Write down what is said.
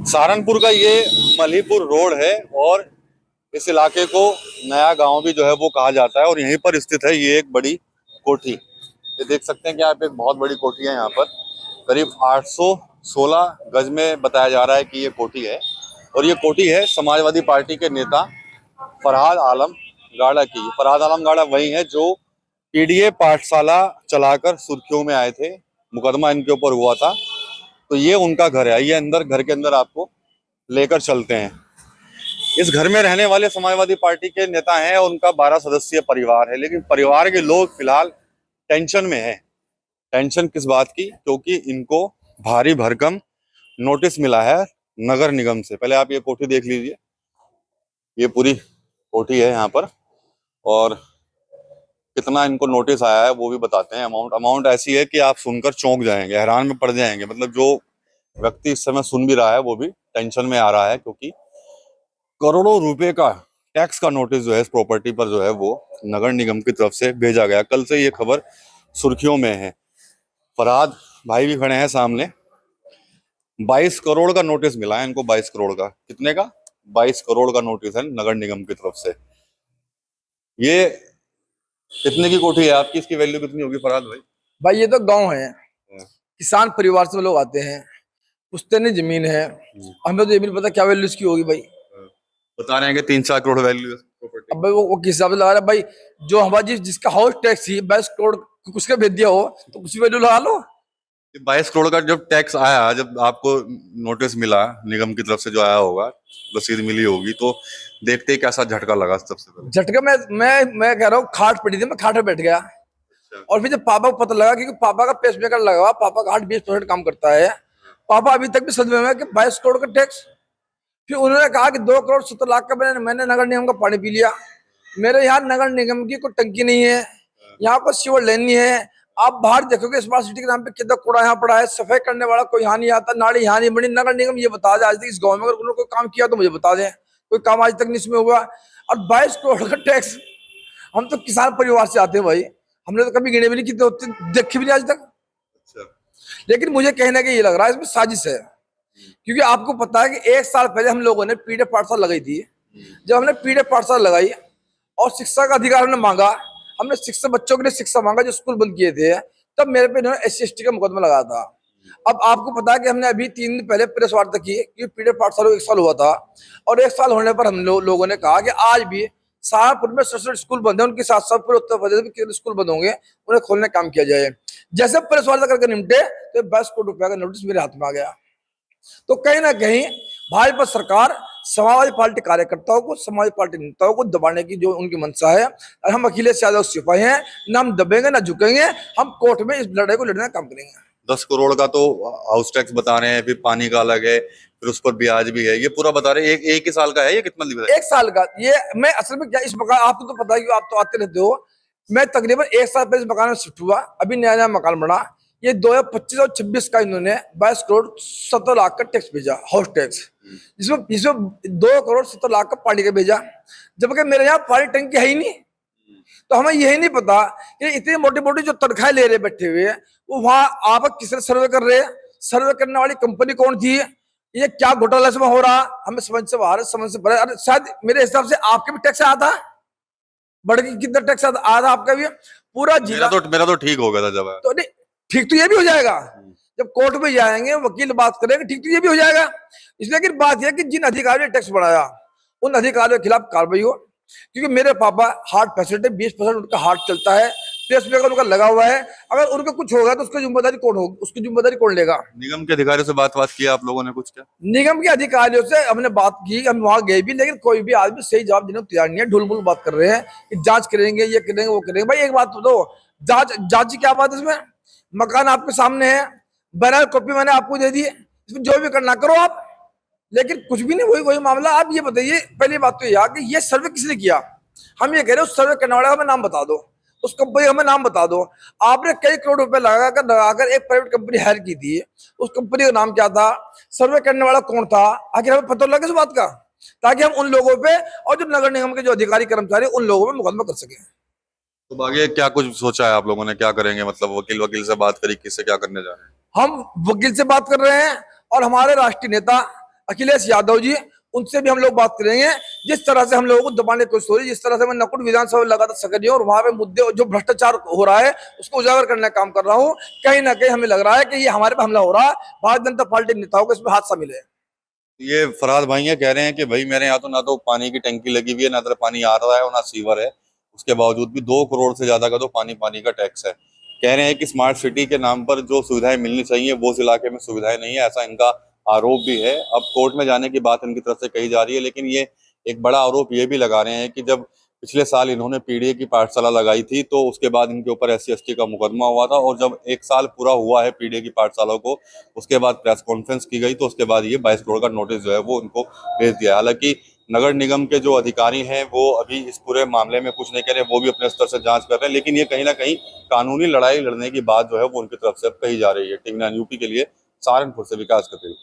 सहारनपुर का ये मलीपुर रोड है और इस इलाके को नया गांव भी जो है वो कहा जाता है और यहीं पर स्थित है ये एक बड़ी कोठी। ये देख सकते हैं कि आप, एक बहुत बड़ी कोठी है यहाँ पर। करीब 816 गज में बताया जा रहा है कि ये कोठी है और ये कोठी है समाजवादी पार्टी के नेता फरहाद आलम गाड़ा की। फरहाद आलम गाड़ा वही है जो पीडीए पाठशाला चलाकर सुर्खियों में आए थे, मुकदमा इनके ऊपर हुआ था। तो ये उनका घर है, ये अंदर, घर के अंदर आपको लेकर चलते हैं। इस घर में रहने वाले समाजवादी पार्टी के नेता हैं, उनका 12 सदस्यीय परिवार है, लेकिन परिवार के लोग फिलहाल टेंशन में हैं। टेंशन किस बात की? क्योंकि इनको भारी भरकम नोटिस मिला है नगर निगम से। पहले आप ये कोठी देख लीजिए, ये पूरी कोठी है यहाँ पर, और कितना इनको नोटिस आया है वो भी बताते हैं। अमाउंट ऐसी है कि आप सुनकर चौंक जाएंगे, हैरान में पड़ जाएंगे। मतलब जो व्यक्ति इस समय सुन भी रहा है वो भी टेंशन में आ रहा है, क्योंकि करोड़ों रुपए का टैक्स का नोटिस जो है इस प्रॉपर्टी पर जो है वो नगर निगम की तरफ से भेजा गया। कल से ये खबर सुर्खियों में है। फरहाद भाई भी खड़े हैं सामने। 22 करोड़ का नोटिस मिला है इनको। 22 करोड़ का, कितने का? 22 करोड़ का नोटिस है नगर निगम की तरफ से। ये कितने की कोठी है आपकी? इसकी वैल्यू कितनी होगी फरहाद भाई? भाई ये तो गांव है, हाँ। किसान परिवार से लोग आते हैं, पुश्तैनी जमीन है। हमें तो ये भी नहीं पता क्या वैल्यू इसकी होगी भाई। बता रहे हैं कि 3-4 करोड़ वैल्यू है प्रॉपर्टी। अब भाई वो किस हिसाब से लगा रहा है भाई? जो हमारा जिसका हाउस टैक्स ही 22 करोड़ उसका भेज दिया हो तो कुछ वैल्यू लगा लो। 22 करोड़ का जब टैक्स आया, जब आपको नोटिस मिला निगम की तरफ से, जो आया होगा, रसीद मिली होगी, तो देखते ही कैसा झटका लगा सबसे पहले? झटका मैं कह रहा हूँ, खाट पड़ी थी, मैं खाट पे बैठ गया। और फिर जब पापा को पता लगा, क्योंकि पापा का पेसमेकर लगा हुआ, पापा का हार्ट 20% काम करता है। पापा अभी तक भी सदमे में है कि 22 करोड़ का टैक्स। फिर उन्होंने कहा कि 2 करोड़ 70 लाख का मैंने नगर निगम का पानी पी लिया। मेरे यहाँ नगर निगम की कोई टंकी नहीं है, यहाँ पर सीवर लाइन नहीं है। आप बाहर देखोगे स्मार्ट सिटी के नाम पे कितना कूड़ा यहाँ पड़ा है, सफाई करने वाला कोई यहाँ नहीं आता, नाली यहाँ नहीं बनी। नगर निगम ये बता दे आज तक इस गाँव में अगर उन्होंने कोई काम किया तो मुझे बता दें, कोई काम आज तक नहीं इसमें हुआ। और 22 करोड़ का टैक्स, हम तो किसान परिवार से आते हैं भाई, हमने तो कभी गिने भी नहीं, कितने होते देखे भी नहीं आज तक। लेकिन मुझे कहने का ये लग रहा है इसमें साजिश है, क्योंकि आपको पता है कि 1 साल पहले हम लोगों ने पीडीएफ पाठशाला लगाई थी। जब हमने पीडीएफ पाठशाला लगाई और शिक्षा का अधिकार हमने मांगा, हमने शिक्षा बच्चों के लिए शिक्षा मांगा जो स्कूल बंद किए थे, तब मेरे पे इन्होंने SC/ST का मुकदमा लगाया था। अब आपको पता है कि हमने अभी 3 दिन पहले प्रेस वार्ता की कि पीडीएफ पाठशाला 1 साल हुआ था, और 1 साल होने पर हम लोगों ने कहा कि आज भी सहारनपुर में 67 स्कूल बंद है, उनके साथ साथ पूरे उत्तर प्रदेश में कितने स्कूल बंद होंगे, उन्हें खोलने का काम किया जाए। जैसे प्रेस वार्ता करके निपटे तो 22 करोड़ रुपया का नोटिस मेरे हाथ में आ गया। तो कहीं ना कहीं भाजपा सरकार समाजवादी पार्टी कार्यकर्ताओं को, समाजवादी पार्टी नेताओं को दबाने की जो उनकी मंशा है, और हम अखिलेश यादव सिपाही हैं, ना हम दबेंगे ना झुकेंगे। हम कोर्ट में इस लड़ाई को लड़ने का काम करेंगे। 10 करोड़ का तो हाउस टैक्स बता रहे हैं, फिर पानी का अलग है, फिर उस पर ब्याज भी है, ये पूरा बता रहे हैं। एक ही साल का है ये? कितना दिन? 1 साल का। ये मैं असल में क्या, इस मकान आपको तो पता ही, आप तो आते रहते हो। मैं तकरीबन 1 साल पहले इस मकान में शिफ्ट हुआ, अभी नया नया मकान बना। ये 2025 और 26 का इन्होंने 22 करोड़ 70 लाख का टैक्स भेजा, हाउस टैक्स, जिसमें 2 करोड़ 70 लाख का पानी का भेजा, जबकि मेरे यहाँ पानी टंकी है ही नहीं। तो हमें यही नहीं पता कि इतनी मोटी मोटी जो तनख्वाह ले रहे बैठे हुए, वो वहां आप किसने सर्वे कर रहे हैं, सर्वे करने वाली कंपनी कौन थी, ये क्या घोटाला इसमें हो रहा, हमें समझ से बाहर, समझ से बाहर। अरे शायद मेरे हिसाब से आपके भी टैक्स आया था, बढ़ के कितना टैक्स आया था आपका भी? पूरा जिला। मेरा तो ठीक हो गया था जब। तो नहीं, ठीक तो ये भी हो जाएगा जब कोर्ट में जाएंगे, वकील बात करेंगे, ठीक तो ये भी हो जाएगा। इसलिए कि बात यह कि जिन अधिकारियों ने टैक्स बढ़ाया उन अधिकारियों के खिलाफ कार्रवाई हो। क्योंकि मेरे पापा हार्ट पेशेंट है, 20% उनका हार्ट चलता है, पेसमेकर उनका लगा हुआ है। अगर उनका कुछ होगा तो उसकी जिम्मेदारी कौन होगी, उसकी जिम्मेदारी कौन लेगा? निगम के अधिकारियों से बात किया आप लोगों ने कुछ? क्या निगम के अधिकारियों से हमने बात की, हम वहां गए भी, लेकिन कोई भी आदमी सही जवाब देने को तैयार नहीं है। ढुलमुल बात कर रहे हैं कि जांच करेंगे, ये करेंगे, वो करेंगे। भाई एक बात तो दो, जांच की क्या बात है इसमें? मकान आपके सामने है, बैनर कॉपी मैंने आपको दे दी, इसमें जो भी करना करो आप, लेकिन कुछ भी नहीं। वही मामला। आप ये बताइए, पहली बात तो यह कि ये सर्वे किसने किया? हम ये कह रहे हैं उस सर्वे करने वाले का हमें नाम बता दो, उस कंपनी का हमें नाम बता दो। आपने कई करोड़ रुपए लगाकर एक प्राइवेट कंपनी हायर की थी, उस कंपनी का नाम क्या था, सर्वे करने वाला कौन था, आखिर हमें पता लगे इस बात का, ताकि हम उन लोगों पे और जो नगर निगम के जो अधिकारी कर्मचारी उन लोगों पे मुकदमा कर सके। तो आगे क्या कुछ सोचा है आप लोगों ने, क्या करेंगे? मतलब वकील से बात करी, किससे क्या करने जा रहे हैं? हम वकील से बात कर रहे हैं, और हमारे राष्ट्रीय नेता अखिलेश यादव जी, उनसे भी हम लोग बात करेंगे। जिस तरह से हम लोगों को दबाने की कोशिश हो रही है, जिस तरह से मैं नकुट विधानसभा में लगातार सक्रिय हूं और वहां पे मुद्दे जो भ्रष्टाचार हो रहा है उसको उजागर करने का काम कर रहा हूं, कहीं ना कहीं हमें लग रहा है कि ये हमारे पे हमला हो रहा है, भारतीय जनता पार्टी नेताओं को इसमें हाथ शामिल है। ये फरहाद भाई ये कह रहे हैं कि भाई मेरे यहाँ तो ना तो पानी की टंकी लगी हुई है, ना तो पानी आ रहा है और ना सीवर है, उसके बावजूद भी 2 करोड़ से ज्यादा का तो पानी का टैक्स है। कह रहे हैं कि स्मार्ट सिटी के नाम पर जो सुविधाएं मिलनी चाहिए वो उस इलाके में सुविधाएं नहीं है, ऐसा इनका आरोप भी है। अब कोर्ट में जाने की बात इनकी तरफ से कही जा रही है, लेकिन ये एक बड़ा आरोप ये भी लगा रहे हैं कि जब पिछले साल इन्होंने पीडीए की पाठशाला लगाई थी तो उसके बाद इनके ऊपर SC ST का मुकदमा हुआ था, और जब 1 साल पूरा हुआ है पीडीए की पाठशाला को, उसके बाद प्रेस कॉन्फ्रेंस की गई तो उसके बाद ये 22 करोड़ का नोटिस जो है वो उनको भेज दिया। हालांकि नगर निगम के जो अधिकारी हैं वो अभी इस पूरे मामले में कुछ नहीं कह रहे, वो भी अपने स्तर से जांच कर रहे हैं, लेकिन ये कहीं ना कहीं कानूनी लड़ाई लड़ने की बात जो है वो उनकी तरफ से अब कही जा रही है। टीवी9 यूपी के लिए सहारनपुर से विकास कपिल।